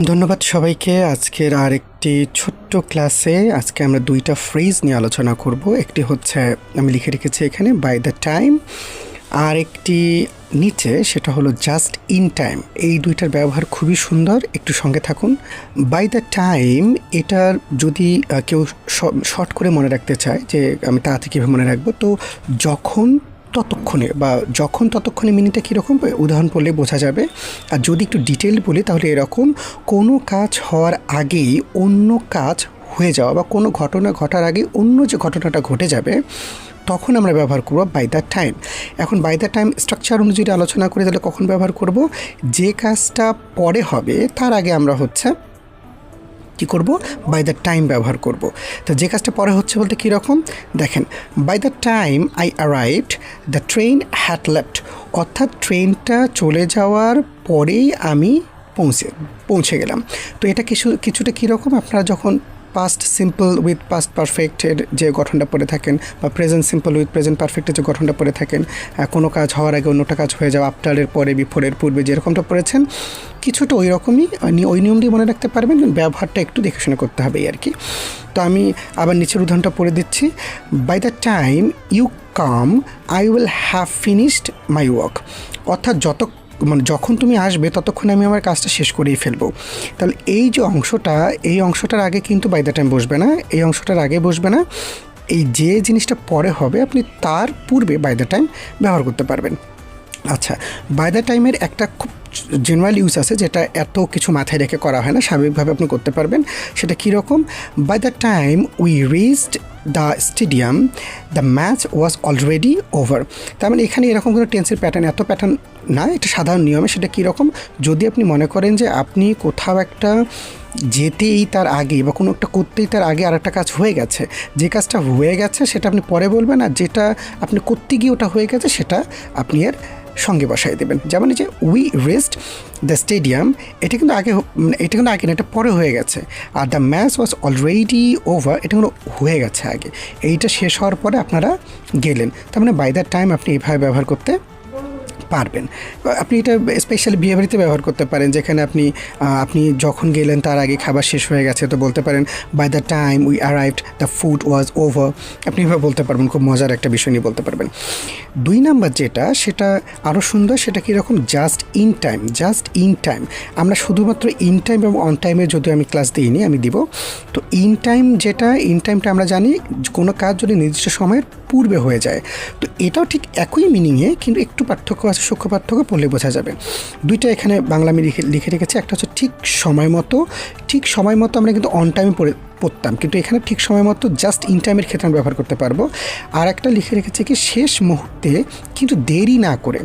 ধন্যবাদ সবাইকে। আজকের আরেকটি ছোট্ট ক্লাসে আজকে আমরা দুইটা ফ্রেজ নিয়ে আলোচনা করব। একটি হচ্ছে আমি লিখে রেখেছি এখানে বাই দ্য টাইম, আর একটি নিচে সেটা হলো জাস্ট ইন টাইম। এই দুইটার ব্যবহার খুবই সুন্দর, একটু সঙ্গে থাকুন। বাই দ্য টাইম এটার যদি কেউ শর্ট করে মনে রাখতে চায় যে আমি তাড়াতাড়ি কীভাবে মনে রাখবো, তো যখন ততক্ষণে বা যখন ততক্ষণে মিনিংটা কীরকম উদাহরণ পড়লে বোঝা যাবে। আর যদি একটু ডিটেল বলি তাহলে এরকম, কোনো কাজ হওয়ার আগেই অন্য কাজ হয়ে যাওয়া বা কোনো ঘটনা ঘটার আগে অন্য যে ঘটনাটা ঘটে যাবে তখন আমরা ব্যবহার করব বাই দ্য টাইম। এখন বাই দ্য টাইম স্ট্রাকচার অনুযায়ী আলোচনা করে তাহলে কখন ব্যবহার করব, যে কাজটা পরে হবে তার আগে আমরা কী করব, বাই দ্য টাইম ব্যবহার করব। তো যে কাজটা পরে হচ্ছে বলতে কীরকম দেখেন, by the time I arrived the train had left, অর্থাৎ ট্রেনটা চলে যাওয়ার পরেই আমি পৌঁছে গেলাম। তো এটা কিছুটা কীরকম, আপনারা যখন পাস্ট সিম্পল উইথ পাস্ট পারফেক্টের যে গঠনটা পড়ে থাকেন বা প্রেজেন্ট সিম্পল উইথ প্রেজেন্ট পারফেক্টের যে গঠনটা পড়ে থাকেন, কোনো কাজ হওয়ার আগে অন্যটা কাজ হয়ে যাওয়া, আফটারের পরে বিফোরের পূর্বে যেরকমটা পড়েছেন কিছুটা ওই রকমই, ওই নিয়ম দিয়ে মনে রাখতে পারবেন, ব্যবহারটা একটু দেখে শুনে করতে হবে আর কি। তো আমি আবার নিচের উদাহরণটা পড়ে দিচ্ছি। By the time you come I will have finished my work, অর্থাৎ যখন তুমি আসবে ততক্ষণে আমি আমার কাজটা শেষ করেই ফেলবো। তাহলে এই যে অংশটা, এই অংশটার আগে কিন্তু বাই দ্য টাইম বসবে না, এই অংশটার আগে বসবে না, এই যে জিনিসটা পরে হবে আপনি তার পূর্বে বাই দ্য টাইম ব্যবহার করতে পারবেন। আচ্ছা, বাই দ্য টাইমের একটা খুব জেনারেল ইউজ আছে যেটা এত কিছু মাথায় রেখে করা হয় না, স্বাভাবিকভাবে আপনি করতে পারবেন। সেটা কীরকম, by the time we reached the stadium the match was already over. তার মানে এখানে এরকম কোনো টেন্সের প্যাটার্ন, এত প্যাটার্ন না, এটা সাধারণ নিয়মে। সেটা কীরকম, যদি আপনি মনে করেন যে আপনি কোথাও একটা যেতেই তার আগে বা কোনো একটা করতেই তার আগে আর একটা কাজ হয়ে গেছে, যে কাজটা হয়ে গেছে সেটা আপনি পরে বলবেন, আর যেটা আপনি করতে গিয়ে ওটা হয়ে গেছে সেটা আপনি এর সঙ্গে বসাই দেবেন। যেমন যে উই রিচড দ্য স্টেডিয়াম, এটা কিন্তু আগে না, এটা পরে হয়ে গেছে। Are the match was already over, এটা কিন্তু হয়ে গেছে আগে, এইটা শেষ হওয়ার পরে আপনারা গেলেন। তার মানে বাই দ্য টাইম আপনি এইভাবে ব্যবহার করতে পারবেন। আপনি এটা স্পেশালি বিহেভিয়ারিতে ব্যবহার করতে পারেন, যেখানে আপনি যখন গেলেন তার আগে খাবার শেষ হয়ে গেছে, তো বলতে পারেন by the time we arrived the food was over. আপনি এভাবে বলতে পারবেন, খুব মজার একটা বিষয় নিয়ে বলতে পারবেন। 2 নাম্বার যেটা, সেটা আরও সুন্দর, সেটা কীরকম, just in time. Just in time আমরা শুধুমাত্র ইন টাইম এবং অন টাইমের যদিও আমি ক্লাস দিইনি, আমি দিব। তো ইন টাইম যেটা, ইন টাইমটা আমরা জানি কোনো কাজ যদি নির্দিষ্ট সময়ের পূর্বে হয়ে যায়, তো এটাও ঠিক একই মিনিংয়ে কিন্তু একটু পার্থক্য আছে, সূক্ষ্ম পার্থক্য পড়লে বোঝা যাবে। দুইটা এখানে বাংলা আমি লিখে রেখেছি। একটা হচ্ছে ঠিক সময় মতো আমরা কিন্তু অন টাইমে পড়তাম, কিন্তু এখানে ঠিক সময় মতো জাস্ট ইন টাইমের ক্ষেত্রে আমরা ব্যবহার করতে পারবো। আর একটা লিখে রেখেছি কি, শেষ মুহূর্তে কিন্তু দেরি না করে।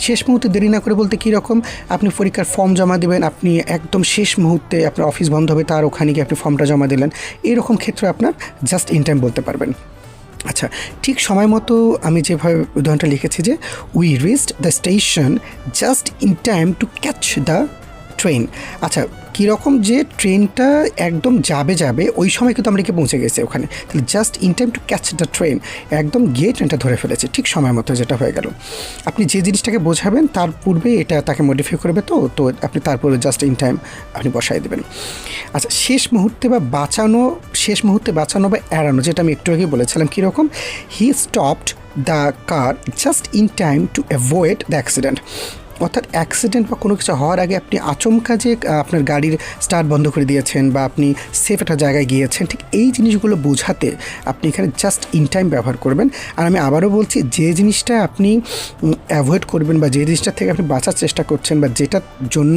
শেষ মুহূর্তে দেরি না করে বলতে কীরকম, আপনি পরীক্ষার ফর্ম জমা দেবেন, আপনি একদম শেষ মুহূর্তে আপনার অফিস বন্ধ হবে তার ওখানে গিয়ে আপনি ফর্মটা জমা দিলেন, এরকম ক্ষেত্রে আপনার জাস্ট ইন টাইম বলতে পারবেন। আচ্ছা, ঠিক সময় মতো আমি যেভাবে উদাহরণটা লিখেছি যে we reached the station just in time to catch the train. আচ্ছা, কীরকম, যে ট্রেনটা একদম যাবে ওই সময় কিন্তু আমরা পৌঁছে গেছি ওখানে, তাহলে just in time to catch the train, একদম গিয়ে ট্রেনটা ধরে ফেলেছে ঠিক সময় মতো, যেটা হয়ে গেল। আপনি যে জিনিসটাকে বোঝাবেন তার পূর্বে এটা তাকে মডিফাই করবে, তো আপনি তারপরে জাস্ট ইন টাইম আপনি বসাই দেবেন। আচ্ছা, শেষ মুহূর্তে বাঁচানো বা এড়ানো, যেটা আমি একটু আগে বলেছিলাম, কীরকম, he stopped the car just in time to avoid the accident, অর্থাৎ অ্যাক্সিডেন্ট বা কোনো কিছু হওয়ার আগে আপনি আচমকা যে আপনার গাড়ির স্টার্ট বন্ধ করে দিয়েছেন বা আপনি সেফ একটা জায়গায় গিয়েছেন, ঠিক এই জিনিসগুলো বোঝাতে আপনি এখানে জাস্ট ইন টাইম ব্যবহার করবেন। আর আমি আবারও বলছি, যে জিনিসটা আপনি অ্যাভয়েড করবেন বা যে জিনিসটা থেকে আপনি বাঁচার চেষ্টা করছেন বা যেটার জন্য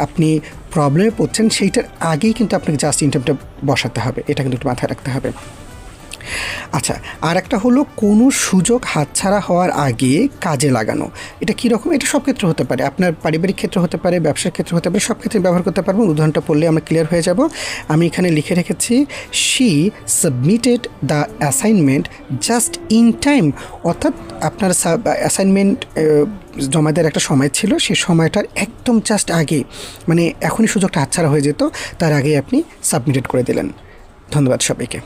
আপনি প্রবলেমে পড়ছেন, সেইটার আগেই কিন্তু আপনাকে জাস্ট ইন টাইমটা বসাতে হবে, এটা কিন্তু একটু মাথায় রাখতে হবে। আচ্ছা, আর একটা হলো কোনো সুযোগ হাতছাড়া হওয়ার আগে কাজে লাগানো। এটা কীরকম, এটা সব ক্ষেত্রে হতে পারে, আপনার পারিবারিক ক্ষেত্রে হতে পারে, ব্যবসার ক্ষেত্রে হতে পারে, সব ক্ষেত্রে ব্যবহার করতে পারবেন। উদাহরণটা পড়লে আমরা ক্লিয়ার হয়ে যাব। আমি এখানে লিখে রেখেছি she submitted the assignment just in time, অর্থাৎ আপনার অ্যাসাইনমেন্ট জমা দেওয়ার একটা সময় ছিল, সেই সময়টার একদম জাস্ট আগে, মানে এখনই সুযোগটা হাতছাড়া হয়ে যেত, তার আগে আপনি সাবমিটেড করে দিলেন। ধন্যবাদ সবাইকে।